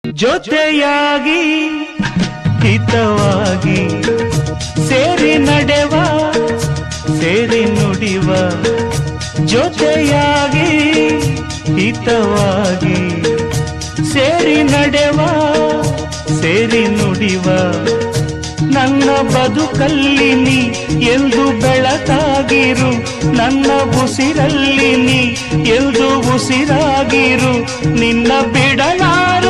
ಜೊತೆಯಾಗಿ ಹಿತವಾಗಿ ಸೇರಿ ನಡೆವ ಸೇರಿ ನುಡಿವ ಜೊತೆಯಾಗಿ ಹಿತವಾಗಿ ಸೇರಿ ನಡೆವ ಸೇರಿ ನುಡಿವ ನನ್ನ ಬದುಕಲ್ಲಿ ನೀ ಎಂದು ಬೆಳಕಾಗಿರು ನನ್ನ ಉಸಿರಲ್ಲಿ ನೀ ಎಂದು ಉಸಿರಾಗಿರು ನಿನ್ನ ಬಿಡಲಾರು